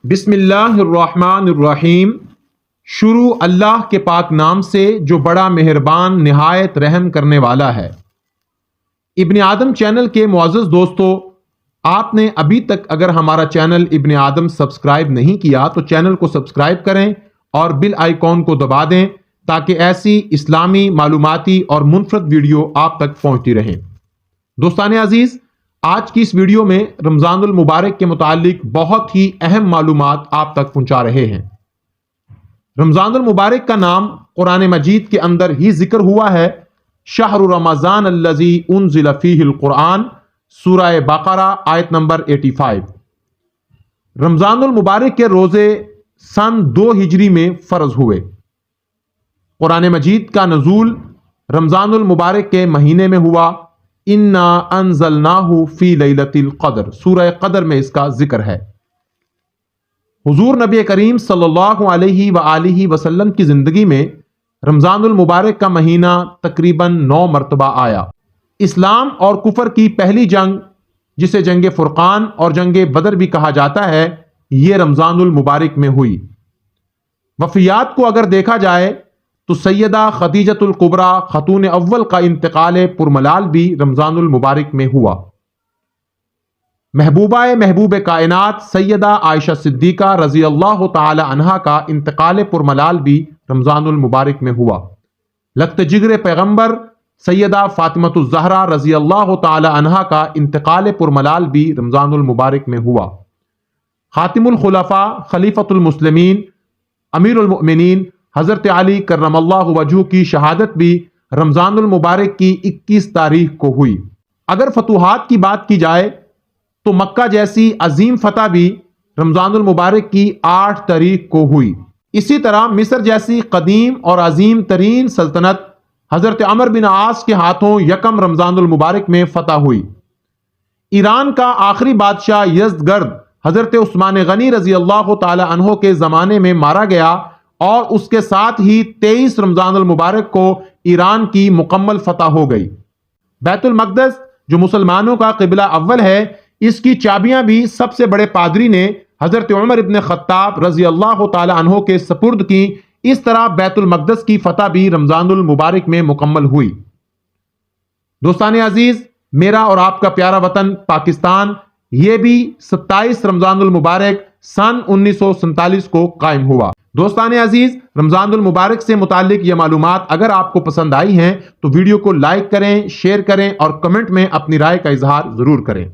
بسم اللہ الرحمن الرحیم۔ شروع اللہ کے پاک نام سے جو بڑا مہربان نہایت رحم کرنے والا ہے۔ ابن آدم چینل کے معزز دوستو، آپ نے ابھی تک اگر ہمارا چینل ابن آدم سبسکرائب نہیں کیا تو چینل کو سبسکرائب کریں اور بیل آئیکن کو دبا دیں تاکہ ایسی اسلامی معلوماتی اور منفرد ویڈیو آپ تک پہنچتی رہیں۔ دوستان عزیز، آج کی اس ویڈیو میں رمضان المبارک کے متعلق بہت ہی اہم معلومات آپ تک پہنچا رہے ہیں۔ رمضان المبارک کا نام قرآن مجید کے اندر ہی ذکر ہوا ہے۔ شہر رمضان الذی انزل فیہ القرآن، سورہ بقرہ آیت نمبر 85۔ رمضان المبارک کے روزے سن 2 ہجری میں فرض ہوئے۔ قرآن مجید کا نزول رمضان المبارک کے مہینے میں ہوا۔ انا انزلناہ فی لیلۃ القدر، سورہ قدر میں اس کا ذکر ہے۔ حضور نبی کریم صلی اللہ علیہ وآلہ وسلم کی زندگی میں رمضان المبارک کا مہینہ تقریباً 9 مرتبہ آیا۔ اسلام اور کفر کی پہلی جنگ، جسے جنگ فرقان اور جنگ بدر بھی کہا جاتا ہے، یہ رمضان المبارک میں ہوئی۔ وفیات کو اگر دیکھا جائے تو سیدہ خدیجۃ الکبریٰ خاتون اول کا انتقال پرملال بھی رمضان المبارک میں ہوا۔ محبوب کائنات سیدہ عائشہ صدیقہ رضی اللہ تعالی عنہا کا انتقال پرملال بھی رمضان المبارک میں ہوا۔ لخت جگر پیغمبر سیدہ فاطمۃ الزہرا رضی اللہ تعالی عنہا کا انتقال پرملال بھی رمضان المبارک میں ہوا۔ خاتم الخلفاء خلیفۃ المسلمین امیر المؤمنین حضرت علی کرم اللہ وجہہ کی شہادت بھی رمضان المبارک کی 21 تاریخ کو ہوئی۔ اگر فتوحات کی بات کی جائے تو مکہ جیسی عظیم فتح بھی رمضان المبارک کی 8 تاریخ کو ہوئی۔ اسی طرح مصر جیسی قدیم اور عظیم ترین سلطنت حضرت عمرو بن عاص کے ہاتھوں یکم رمضان المبارک میں فتح ہوئی۔ ایران کا آخری بادشاہ یزدگرد حضرت عثمان غنی رضی اللہ تعالی عنہ کے زمانے میں مارا گیا اور اس کے ساتھ ہی 23 رمضان المبارک کو ایران کی مکمل فتح ہو گئی۔ بیت المقدس جو مسلمانوں کا قبلہ اول ہے، اس کی چابیاں بھی سب سے بڑے پادری نے حضرت عمر ابن خطاب رضی اللہ تعالی عنہ کے سپرد کی۔ اس طرح بیت المقدس کی فتح بھی رمضان المبارک میں مکمل ہوئی۔ دوستان عزیز، میرا اور آپ کا پیارا وطن پاکستان، یہ بھی 27 رمضان المبارک سن 1947 کو قائم ہوا۔ دوستان عزیز، رمضان المبارک سے متعلق یہ معلومات اگر آپ کو پسند آئی ہیں تو ویڈیو کو لائک کریں، شیئر کریں اور کمنٹ میں اپنی رائے کا اظہار ضرور کریں۔